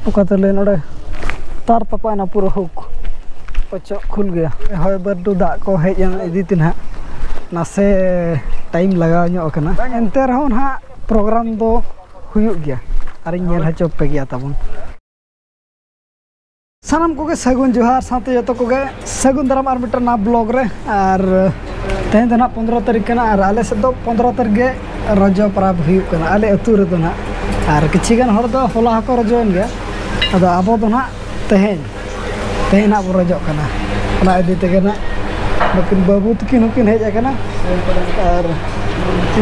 Pokatale node tar papa na puro huk pocok khul gaya hoy berdu dak ko hej yang editin ha nase time lagaw nyok kana ente rehon ha program do huyuk gaya aring nyel hacho pe gaya tabun sanam koge sagun johar sate joto koge sagun daram ar meter na blog re ar tehen dana 15 tarik kana ar ale se do 15 tarik ge rojo parab huyuk kana ale atu re do na ar kichigan hor do hola ko rojoen gaya ado abo do na tehen na rojo kana ona edi te kana lekin babu tukin hukin hej kana ar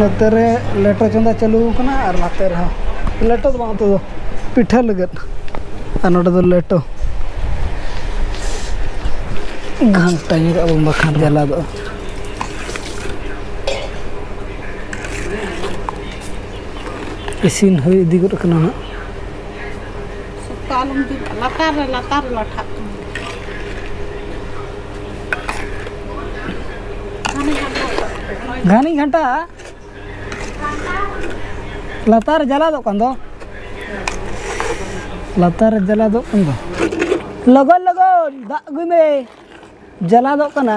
notere leto chonda chalu kana ar later ha leto do bang to pitha lagat anoda do leto घंटा ये अब बखान जला दो इसिन हुई दिगो रखना ना कालम दी लातार लाठा घानी घंटा लातार जला दो कंदो लातार जला दो कंदो लगो लगो दाग में जला दो कना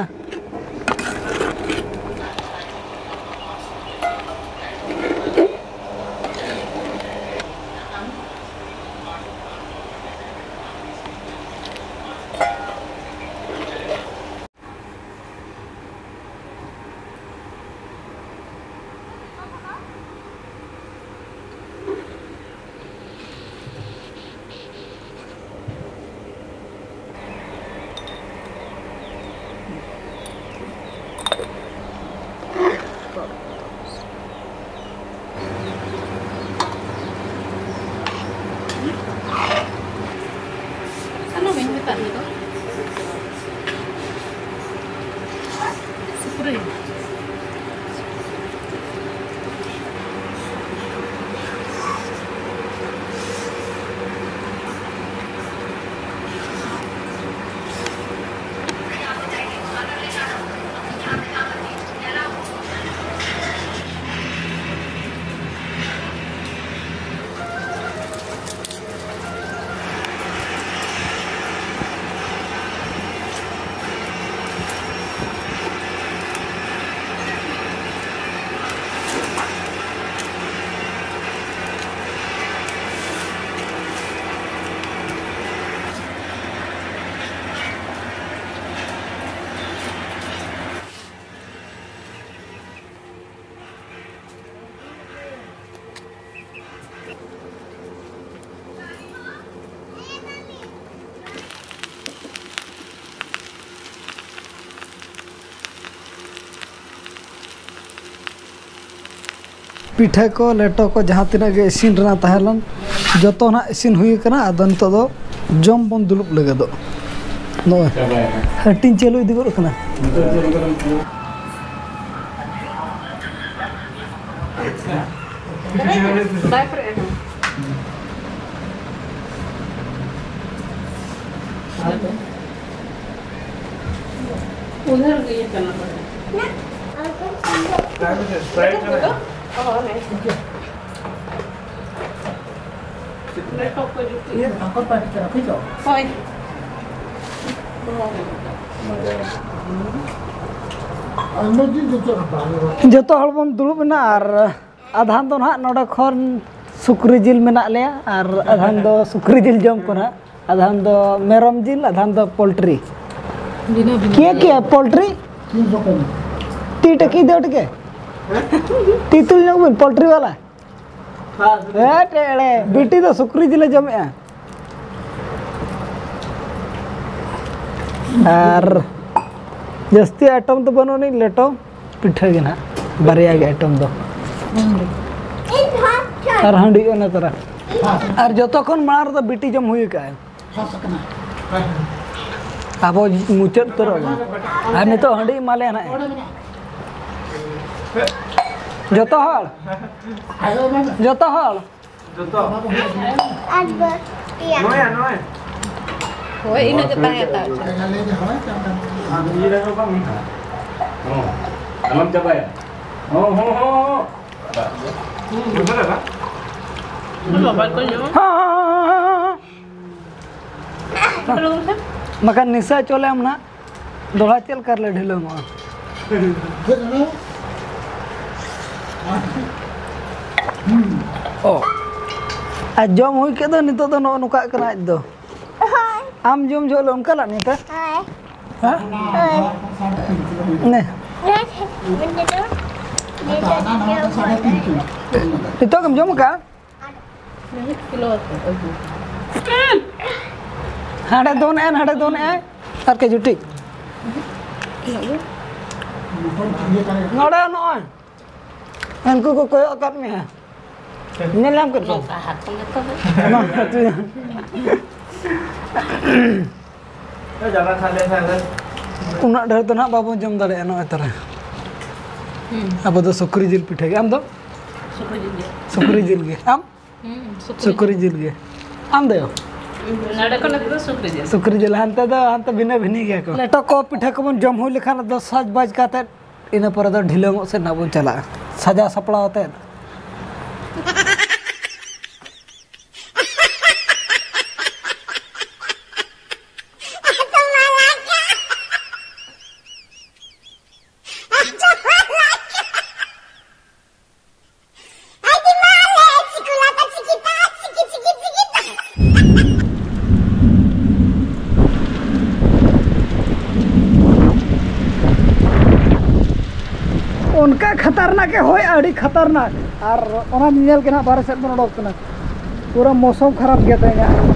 पिठा को लेटो को जहाँ तीना गे इसिन रना तहलन जतो ना इसिन हुई कना अदन तो दो जम बन दुलुप लगे दो नो हटिन चलो इदी गो कना उधर ये करना पड़ेगा जतो हल बन दुलुब ना और आधान तो ना नोडा खन सुक्री जिल मेना लेया और आधान दो सुक्री जिल जम को ना आधान दो मेरम जिल आधान दो पोल्ट्री क्या पोल्ट्री ती टकी दे टके तीतुल जोग पोल्ट्री वाला टेड़े बीटी तो सुक्री जिले जमे और जस्ती आइटम तो बनो नहीं लेटो पिठा के ना बारिया के आइटम दो और हंडी ना तरा और जतो खन मार तो बीटी जम हुई का अब मुचत तो और नहीं तो हंडी माले ना जतो हल जतो हल जतो नोय होय इन जे पाया ता ini dah apa ni? Oh, dalam coba ya. Oh. Betul tak? Belum buat kau. मकान निशा चले हम ना दोड़ा चल कर ले ढिलो मा ओ आज जम हुई के दो नितो दो नुका कना आज दो आम जम जो उनका ला नहीं था हां ने itu kamu jom ka? Ada don en, tar ke jutik. Ngada no an. An ku koyo akat me ha. Nelam kat. Ma tu. jangan santai-santai. Unak dar to na babu jom dare no etara. Apa tu sukri jil pitha ge am do? Sukri jil ge. Am? Sukri jil ge. Am deo? नड़े को लगता सुक्री जल सुक्री जल हंता बिना भिनी गया को लेटो को पिठा को बन जम हो लेखान दो सज बज काते इन पर दो ढिलंग से ना बन चला सजा सपड़ा होते उनका खतरनाक है होय अड़ी खतरनाक और ओना नियल के ना बारे से बन डॉक ना पूरा मौसम खराब गया था यहाँ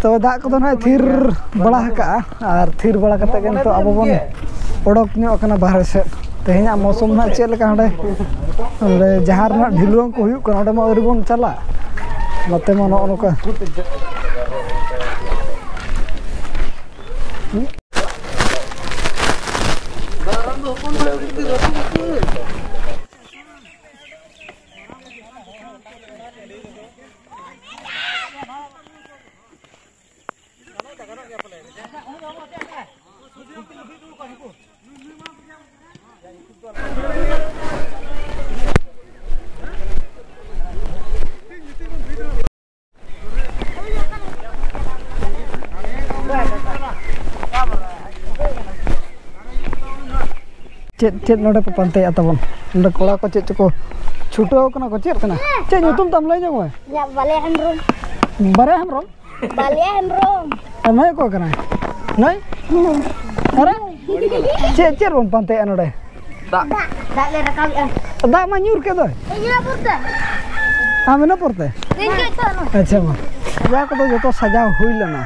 तो दाग को ना थिर बड़ा का और थिर बड़ा करते के तो अब बन उड़क नो बाहर से तेहन मौसम ना चेक हाँ जहाँ ढिलुआ को हुई मा अरी बन चला नते मा नौका चेत नोडे को पंते तबन नोडे कोड़ा को चेत को छुटो कना को चेत कना चे नुतुम तम लई जगो या बाले हमरोम बाले हमरोम अमे को कना नहीं अरे चे बन पंते नोडे दा ले रकाल दा मा न्यूर के दो इना पुरते आमे न पुरते इनके तो अच्छा मा या को तो जतो सजाव हुई लेना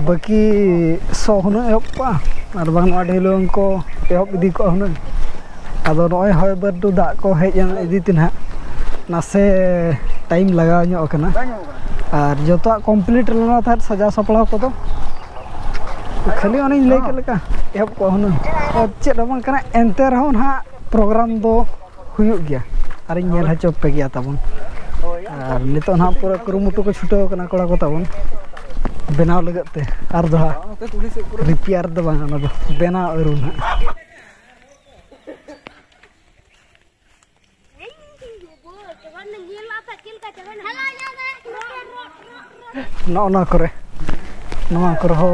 बाकी सोहनो एपा और बांग ढिलुंग को एहब इदी को हन आदो नय हय बरदु दा को हेज इदी तिना नासे टाइम लगाव ᱧᱚᱜ कना और जतो कंप्लीट लना था सजा सपड़ा को तो खाली ओनी लay के लेका एहब को हन और चेद बांग कना एंते रहो ना प्रोग्राम दो हुयुग गया और नेल हचो पे गया तबन और नितो ना पूरा कुरुमुटु को छुटो कना कोड़ा को तबन बनाव लगते और दो रिपेयर दो बांग ना दो बनाव अरुण ना करे हो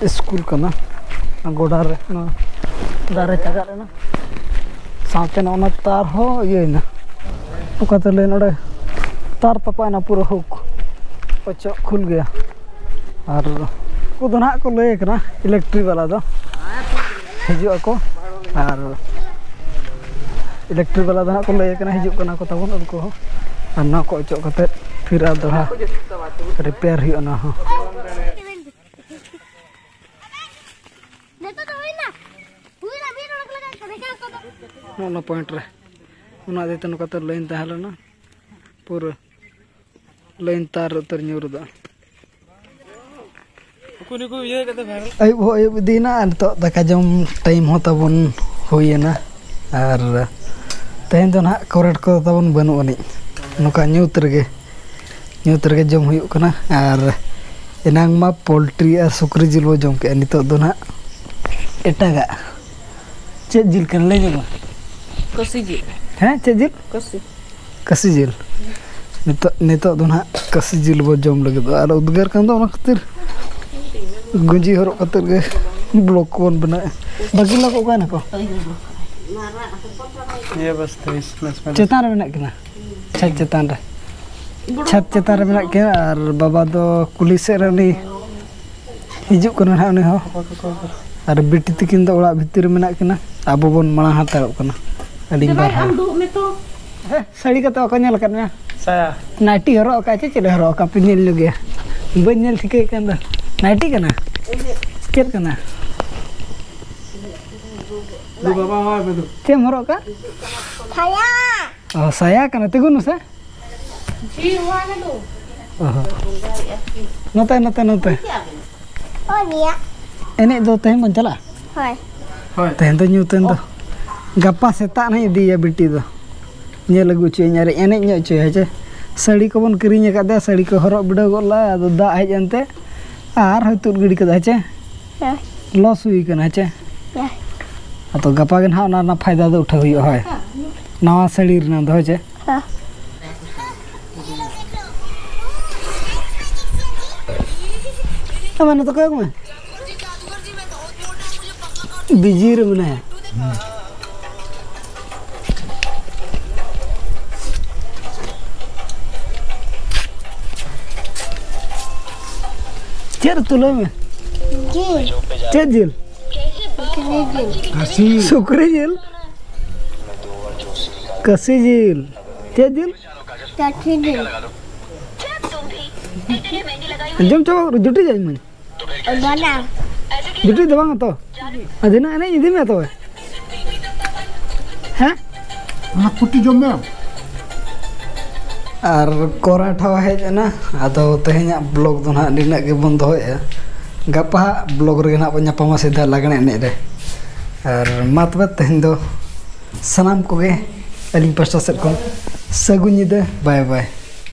स्कूल कना गोडा रे ना दारे जगह रे ना साथे ना तार हो ये ना उकाते ले नोडे तार तपा ना पूरा हुक पचो खुल गया और को ना को ले कना इलेक्ट्रिक वाला दो हिजु को और इलेक्ट्रिक वाला दो को ले कना हिजु कना को तबन उनको और ना को चो कते फिर आ दोहा रिपेयर ही ना हो नेतो तो होइना पूरा भी रोक लगा के देखा को ना पॉइंट रे उना देते न कते लाइन ताहला ना पूरा लाइन तार उतर न्यूर दा ayub dina anto daka jom time ho tabon hoyena ar tehen do na koret ko tabon banu ani nuka nyut rege jom huyuk kana ar enang ma poultry ar sukri jil bo jom ke nito do na etaga chet jil kan le jom Kosi ji. ha chet jil Kosi. kasi jil nito do na kasi jil bo jom lagi do ar udgar kan do na khatir gunji horok kater ge blok kon bena bagi la ko kana ko ये बस 23 chetan re menak kena chat chetan re menak kena ar baba do kuli se re ni hijuk kana ha ni ho ar biti tikin do orak bhitir menak kena abo bon malang hatarok kana adi bar sari kata ko nyel kan saya naiti horok ka che chele horok ka pinyel lu ge ban nyel thikai kan da naiti kana ket kana दो बाबा हां बेदु cem horok ka Saya. oh saya kana tigun sa Ji mana tu? oh nota Oh ni ya. enek do teh mon chala Hai. tehen to nyuten do gapa setak na idi ya biti do nyel lagu cuy nyari enek nyok cuy aja sari ko bon kirinya kada sari ko horok bida gola ado da hej ante ar hatur gidi kada aja Ya. loss hui kana aja Ya. atau gapa gen ha na फायदा do उठा हुई होय नवा सड़ी रना दो जे Ha. अब न तो कह में बिजी रे मने चेर तुलो में Ji. चेर जिल Kini सुकरी जिल कसी जिल चेर जिल Kaki ji. जम चो जुटी जाई मन Mana? जुटी दबांग तो अदिना एने इदी में तो हैं हां पुट्टी जम में और कोराठा हेज ना आदो तेहे냐 ब्लॉग दो ना निना के बन दोया गपा ब्लॉग रे ना बन्या पमा सीधा लगने ने रे और मतबे तेहन दो सनाम कोगे अलिंग पास्टा सेट को सगुन निदे बाय बाय